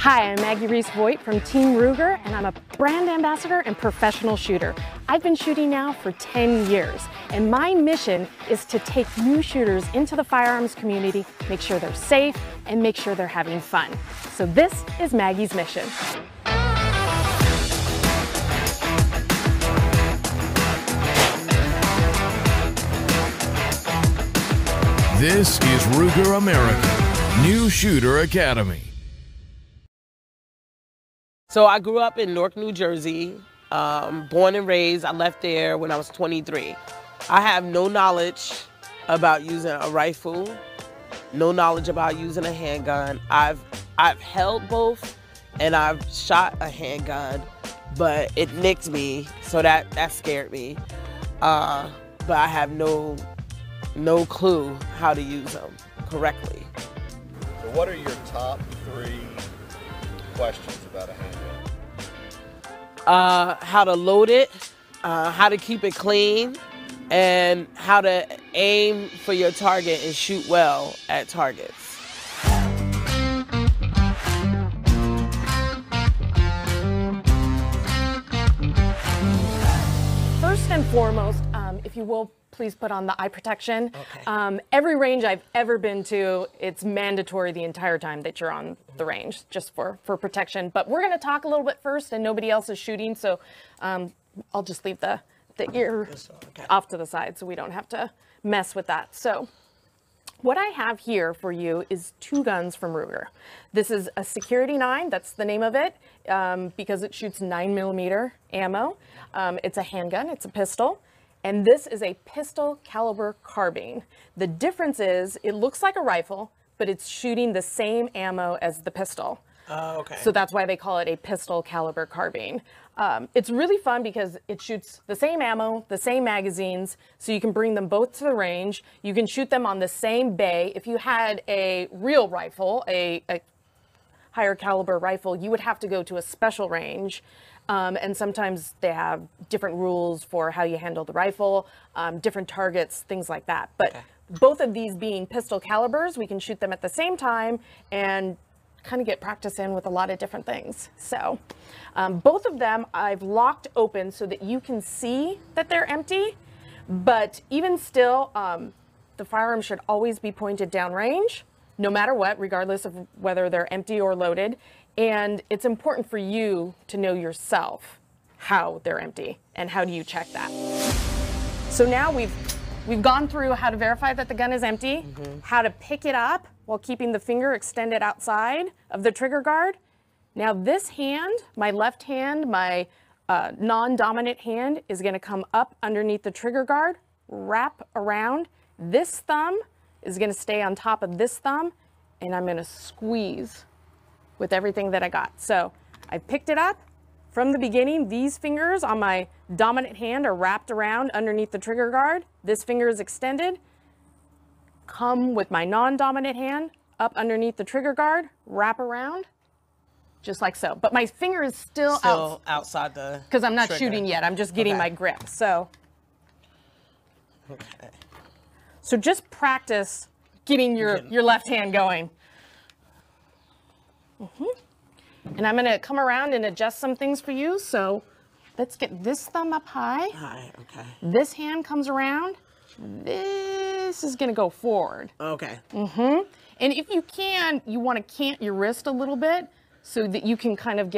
Hi, I'm Maggie Reese from Team Ruger, and I'm a brand ambassador and professional shooter. I've been shooting now for 10 years, and my mission is to take new shooters into the firearms community, make sure they're safe, and make sure they're having fun. So this is Maggie's mission. This is Ruger America, New Shooter Academy. So I grew up in Newark, New Jersey, born and raised. I left there when I was 23. I have no knowledge about using a rifle, no knowledge about using a handgun. I've held both and I've shot a handgun, but it nicked me, so that scared me. But I have no clue how to use them correctly. So what are your top 3 questions about a handgun? How to load it, how to keep it clean, and how to aim for your target and shoot well at targets. First and foremost, if you will, please put on the eye protection. Okay. Every range I've ever been to, it's mandatory the entire time that you're on the range, just for protection. But we're going to talk a little bit first, and nobody else is shooting, so I'll just leave the ear off to the side so we don't have to mess with that. So what I have here for you is 2 guns from Ruger. This is a Security 9, that's the name of it, because it shoots 9mm ammo. It's a handgun, it's a pistol. And this is a pistol caliber carbine. The difference is it looks like a rifle, but it's shooting the same ammo as the pistol. Okay. So that's why they call it a pistol caliber carbine. It's really fun because it shoots the same ammo, the same magazines, so you can bring them both to the range. You can shoot them on the same bay. If you had a real rifle, a higher caliber rifle, you would have to go to a special range. And sometimes they have different rules for how you handle the rifle, different targets, things like that. But both of these being pistol calibers, we can shoot them at the same time and kind of get practice in with a lot of different things. So both of them I've locked open so that you can see that they're empty. But even still, the firearm should always be pointed downrange, no matter what, regardless of whether they're empty or loaded. And it's important for you to know yourself how they're empty and how do you check that. So now we've gone through how to verify that the gun is empty, how to pick it up while keeping the finger extended outside of the trigger guard. Now this hand, my left hand, my non-dominant hand, is going to come up underneath the trigger guard, wrap around. This thumb is going to stay on top of this thumb, and I'm going to squeeze with everything that I got. So I picked it up. From the beginning, these fingers on my dominant hand are wrapped around underneath the trigger guard. This finger is extended. Come with my non-dominant hand up underneath the trigger guard, wrap around, just like so. But my finger is still outside the because I'm not trigger. shooting yet. I'm just getting my grip. So, so just practice getting your left hand going. And I'm going to come around and adjust some things for you. So let's get this thumb up high. Okay. This hand comes around. This is going to go forward. Okay. And if you can, you want to cant your wrist a little bit so that you can kind of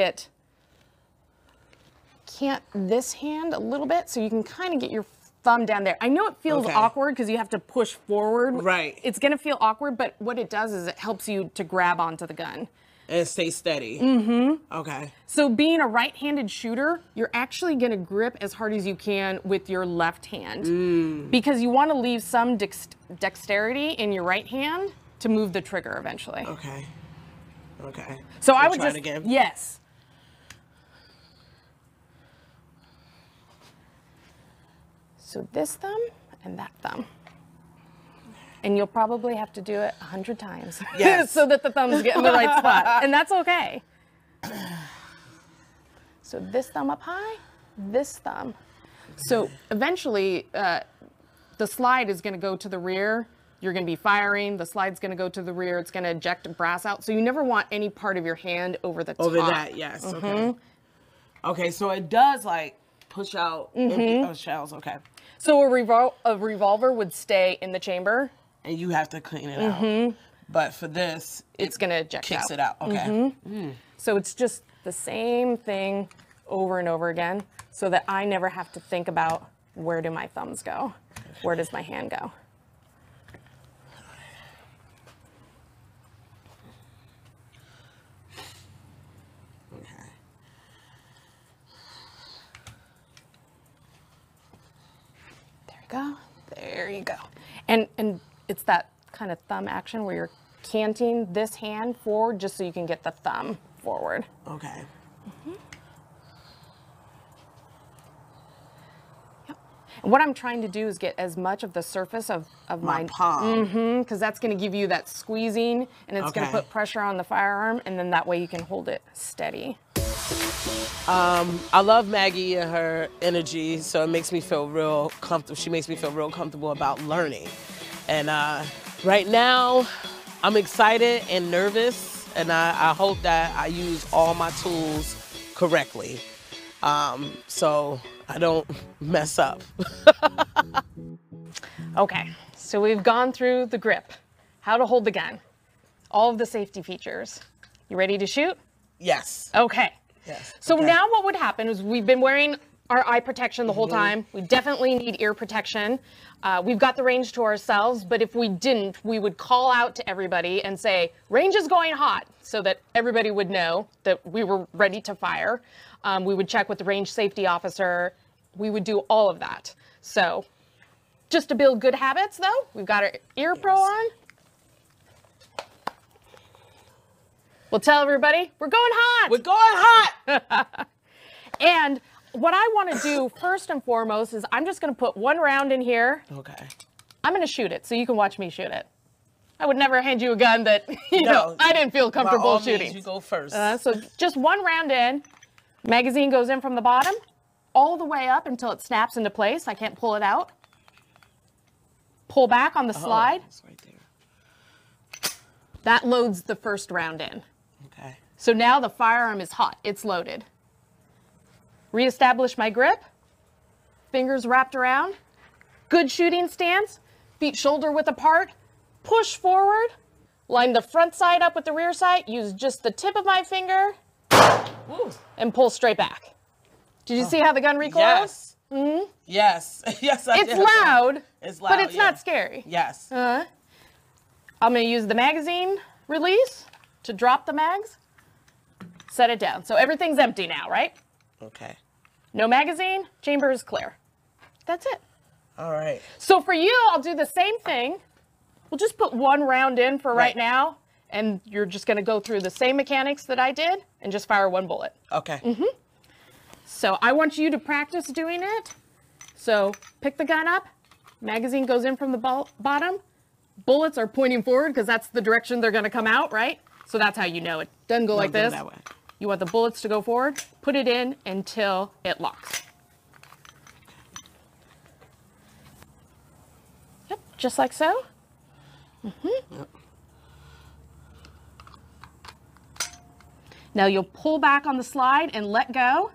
cant this hand a little bit so you can kind of get your thumb down there. I know it feels awkward because you have to push forward. Right. It's going to feel awkward, but what it does is it helps you to grab onto the gun. And stay steady. Okay. So being a right-handed shooter, you're actually going to grip as hard as you can with your left hand because you want to leave some dexterity in your right hand to move the trigger eventually. Okay. So I would try just, it again. yes. So this thumb and that thumb. And you'll probably have to do it 100 times so that the thumbs get in the right spot. And that's okay. So this thumb up high, this thumb. So eventually the slide is going to go to the rear you're going to be firing. The slide's going to go to the rear. It's going to eject brass out. So you never want any part of your hand over the top. Over that, yes. Okay. Okay, so it does like push out empty shells. Okay. So a revolver would stay in the chamber. And you have to clean it out. But for this, it's going to eject kicks out. it out. Okay. So it's just the same thing over and over again so that I never have to think about where do my thumbs go? Where does my hand go? Go. There you go. And it's that kind of thumb action where you're canting this hand forward just so you can get the thumb forward. Okay. Yep. And what I'm trying to do is get as much of the surface of my palm. because that's going to give you that squeezing, and it's going to put pressure on the firearm, and then that way you can hold it steady. I love Maggie and her energy, so it makes me feel real comfortable. She makes me feel real comfortable about learning. And right now, I'm excited and nervous, and I hope that I use all my tools correctly, so I don't mess up. Okay, so we've gone through the grip, how to hold the gun, all of the safety features. You ready to shoot? Yes. Okay. Yes. So now what would happen is we've been wearing our eye protection the whole time. We definitely need ear protection. We've got the range to ourselves, but if we didn't, we would call out to everybody and say, range is going hot, so that everybody would know that we were ready to fire. We would check with the range safety officer. We would do all of that. So just to build good habits, though, we've got our ear pro on. We'll tell everybody, we're going hot. We're going hot. And what I want to do first and foremost is I'm just going to put one round in here. Okay. I'm going to shoot it so you can watch me shoot it. I would never hand you a gun that, you know, I didn't feel comfortable by all shooting. means, you go first. So just one round in. Magazine goes in from the bottom all the way up until it snaps into place. I can't pull it out. Pull back on the slide. It's right there. That loads the first round in. Okay. So now the firearm is hot. It's loaded. Reestablish my grip. Fingers wrapped around. Good shooting stance. Feet shoulder width apart. Push forward. Line the front side up with the rear side. Use just the tip of my finger. Ooh. And pull straight back. Did you see how the gun recoils? Yes. Mm-hmm. Yes. Yes, I It's did. loud. It's loud, but it's yeah. not scary. Yes. I'm going to use the magazine release to drop the mags. Set it down. So everything's empty now, right? Okay. No magazine, chamber is clear. That's it. All right. So for you, I'll do the same thing. We'll just put one round in for right now, and you're just going to go through the same mechanics that I did and just fire one bullet. Okay. So I want you to practice doing it. So pick the gun up, magazine goes in from the bottom, bullets are pointing forward because that's the direction they're going to come out, right? So that's how you know it doesn't go like this. That way. You want the bullets to go forward, put it in until it locks. Yep, just like so. Yep. Now you'll pull back on the slide and let go.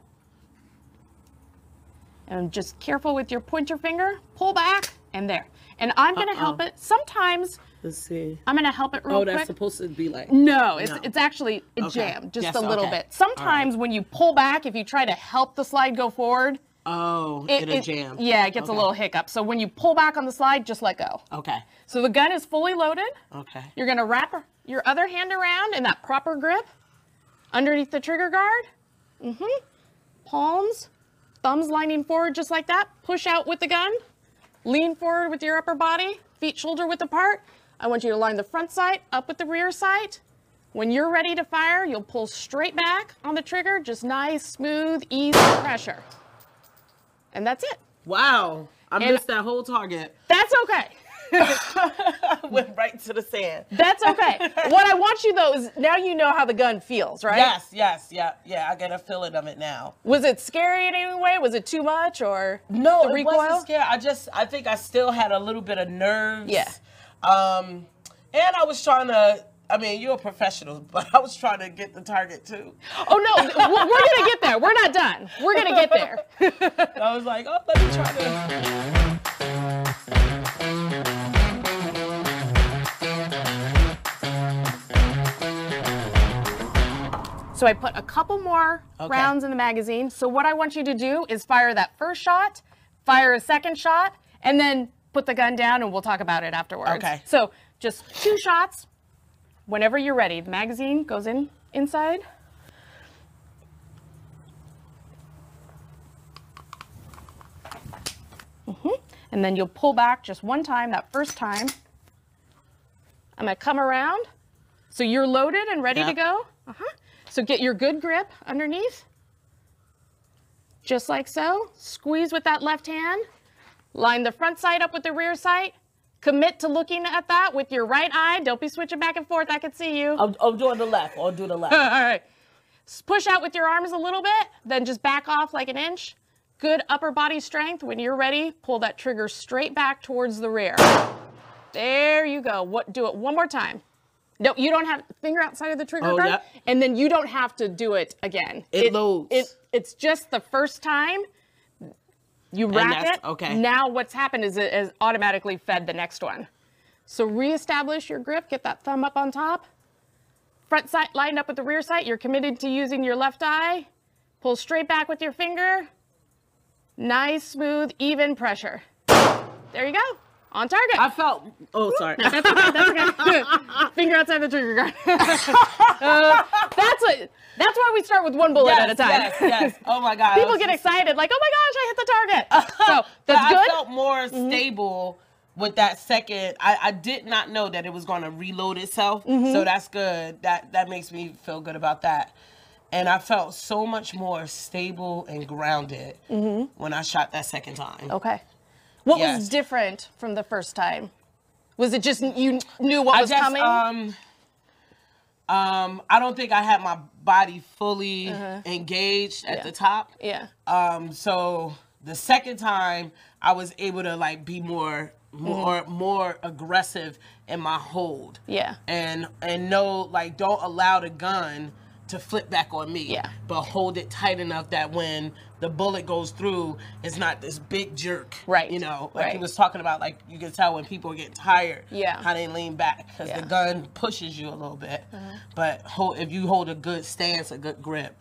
And just careful with your pointer finger, pull back, and there. And I'm gonna help it. Sometimes, Let's see. I'm gonna help it real quick. That's supposed to be like. No, it's actually a jam, just Yes, a little okay. bit. Sometimes when you pull back, if you try to help the slide go forward, Oh, it'll jam. Yeah, it gets a little hiccup. So when you pull back on the slide, just let go. Okay. So the gun is fully loaded. Okay. You're gonna wrap your other hand around in that proper grip, underneath the trigger guard. Palms, thumbs lining forward just like that. Push out with the gun. Lean forward with your upper body, feet shoulder width apart. I want you to line the front sight up with the rear sight. When you're ready to fire, you'll pull straight back on the trigger, just nice, smooth, easy pressure. And that's it. Wow. I missed that whole target. That's okay. Went right to the sand. That's okay. What I want you though is now you know how the gun feels, right? Yes, yeah. I get a feeling of it now. Was it scary in any way? Was it too much or No, the it recoil? wasn't scary. I think I still had a little bit of nerves. Yeah. And I was trying to, I mean, you're a professional, but I was trying to get the target too. Oh no, we're gonna get there. We're not done. We're gonna get there. I was like, oh, let me try to. So I put a couple more rounds in the magazine. So what I want you to do is fire that first shot, fire a second shot, and then put the gun down and we'll talk about it afterwards. Okay. So just 2 shots. Whenever you're ready, the magazine goes inside. And then you'll pull back just one time, that first time. I'm gonna come around. So you're loaded and ready to go. So get your good grip underneath. Just like so. Squeeze with that left hand. Line the front sight up with the rear sight. Commit to looking at that with your right eye. Don't be switching back and forth. I can see you. I'm doing the left. I'll do the left. All right. Push out with your arms a little bit, then just back off like an inch. Good upper body strength. When you're ready, pull that trigger straight back towards the rear. There you go. Do it one more time. No, you don't have finger outside of the trigger guard, and then you don't have to do it again. It loads. It's just the first time. You rack it. Okay. Now what's happened is it has automatically fed the next one. So reestablish your grip. Get that thumb up on top. Front sight lined up with the rear sight. You're committed to using your left eye. Pull straight back with your finger. Nice, smooth, even pressure. There you go. On target. I felt, oh, sorry. That's okay, that's okay. Finger outside the trigger guard. That's why we start with one bullet at a time. Yes. Oh my God. People get excited, like, oh my gosh, I hit the target. So that's good. I felt more stable with that second. I did not know that it was going to reload itself. So that's good. That makes me feel good about that. And I felt so much more stable and grounded when I shot that second time. Okay. What was different from the first time? Was it just you knew what was coming? I don't think I had my body fully engaged at the top. Yeah. So the second time I was able to like be more aggressive in my hold. Yeah. And no, like, don't allow the gun to flip back on me. Yeah. But hold it tight enough that when the bullet goes through, it's not this big jerk. Right. You know, like he was talking about, like you can tell when people get tired, how they lean back because the gun pushes you a little bit. But if you hold a good stance, a good grip,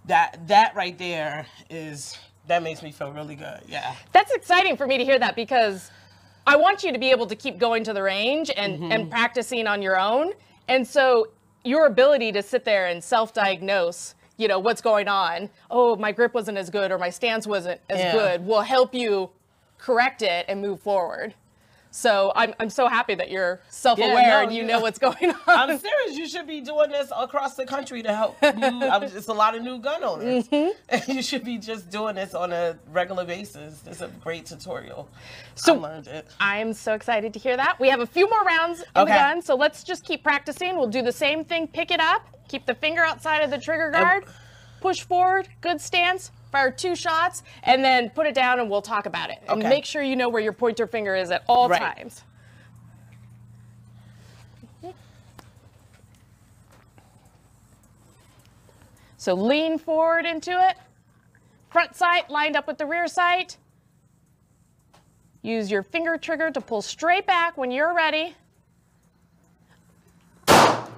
that right there that makes me feel really good. Yeah. That's exciting for me to hear that because I want you to be able to keep going to the range and practicing on your own. And so your ability to sit there and self-diagnose, you know, what's going on. Oh, my grip wasn't as good or my stance wasn't as good will help you correct it and move forward. So I'm so happy that you're self-aware and you know what's going on. I'm serious. You should be doing this across the country to help it's a lot of new gun owners. And you should be just doing this on a regular basis. It's a great tutorial. So I learned it. I'm so excited to hear that. We have a few more rounds in the gun, so let's just keep practicing. We'll do the same thing. Pick it up. Keep the finger outside of the trigger guard. Push forward. Good stance. Fire 2 shots, and then put it down, and we'll talk about it. And make sure you know where your pointer finger is at all times. So lean forward into it. Front sight lined up with the rear sight. Use your finger trigger to pull straight back when you're ready. I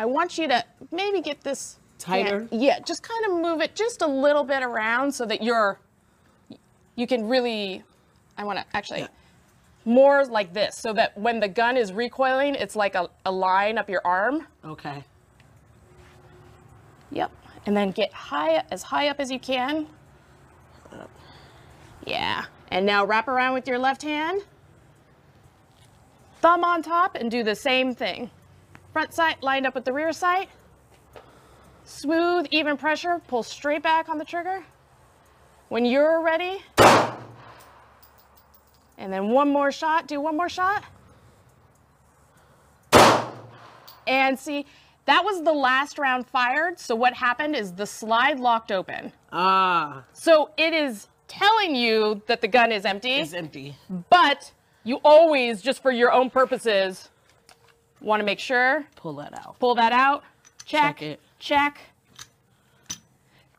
want you to maybe get this tighter? Yeah, just kind of move it just a little bit around so that you can really, I want to actually, more like this, so that when the gun is recoiling, it's like a line up your arm. Okay. Yep. And then get as high up as you can. Yeah. And now wrap around with your left hand. Thumb on top and do the same thing. Front sight lined up with the rear sight. Smooth, even pressure, pull straight back on the trigger. When you're ready, and then one more shot, do one more shot. And see, that was the last round fired, so what happened is the slide locked open. So it is telling you that the gun is empty. It's empty. But you always, just for your own purposes, want to make sure. Pull that out. Pull that out. Check. Check it. Check.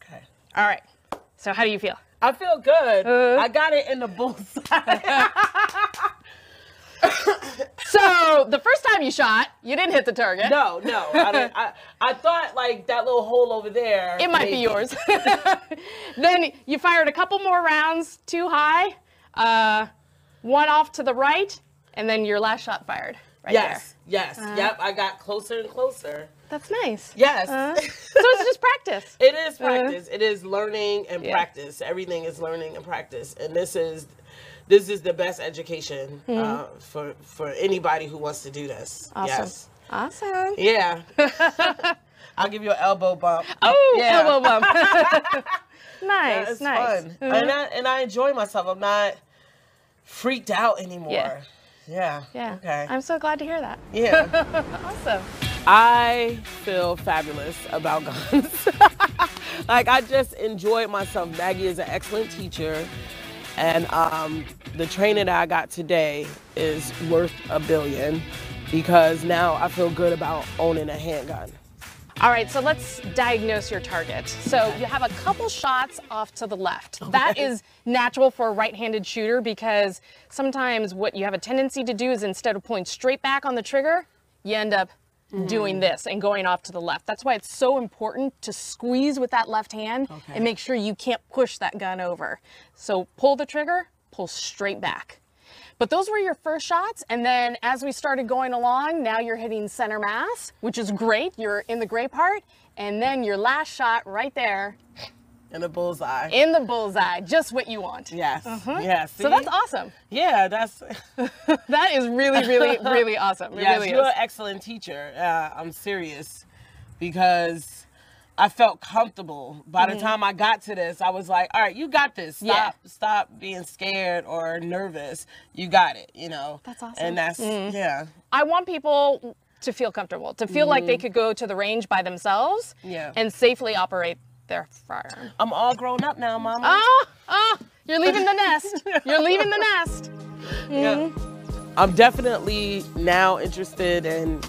Okay. All right. So how do you feel? I feel good. I got it in the bullseye. So the first time you shot, you didn't hit the target. No, I didn't. I thought like that little hole over there. It might be yours. Then you fired a couple more rounds too high, one off to the right, and then your last shot fired right there. Yes, yep. I got closer and closer. That's nice. Yes. So it's just practice. It is practice. It is learning and practice. Everything is learning and practice, and this is the best education for anybody who wants to do this. Awesome. Yes. Awesome. Yeah. I'll give you an elbow bump. Oh, yeah. elbow bump. Nice, It's nice. fun. And I enjoy myself. I'm not freaked out anymore. Yeah. Okay. I'm so glad to hear that. Yeah. Awesome. I feel fabulous about guns. Like, I just enjoyed myself. Maggie is an excellent teacher. And the training that I got today is worth $1 billion because now I feel good about owning a handgun. All right, so let's diagnose your target. So you have a couple shots off to the left. Okay. That is natural for a right-handed shooter because sometimes what you have a tendency to do is instead of pulling straight back on the trigger, you end up doing this and going off to the left. That's why it's so important to squeeze with that left hand and make sure you can't push that gun over. So pull the trigger, pull straight back. But those were your first shots, and then as we started going along, now you're hitting center mass, which is great. You're in the gray part, and then your last shot right there. In the bullseye. In the bullseye, just what you want. Yes, yes. So that's awesome. Yeah, that's... That is really, really, really awesome. It yes, really you're is. an excellent teacher. I'm serious because I felt comfortable. By the time I got to this, I was like, all right, you got this. Stop being scared or nervous. You got it, you know. That's awesome. And that's, yeah. I want people to feel comfortable, to feel like they could go to the range by themselves and safely operate their firearm. I'm all grown up now, Mama. Oh, you're leaving the nest. You're leaving the nest. Yeah. I'm definitely now interested in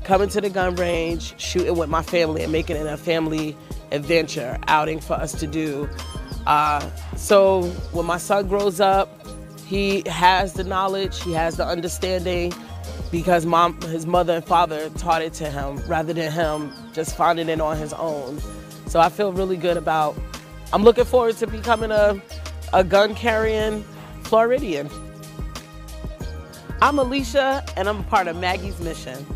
coming to the gun range, shooting with my family, and making it a family adventure outing for us to do. So when my son grows up, he has the knowledge, he has the understanding, because his mother and father taught it to him rather than him just finding it on his own. So I feel really good about, I'm looking forward to becoming a gun-carrying Floridian. I'm Alicia, and I'm a part of Maggie's mission.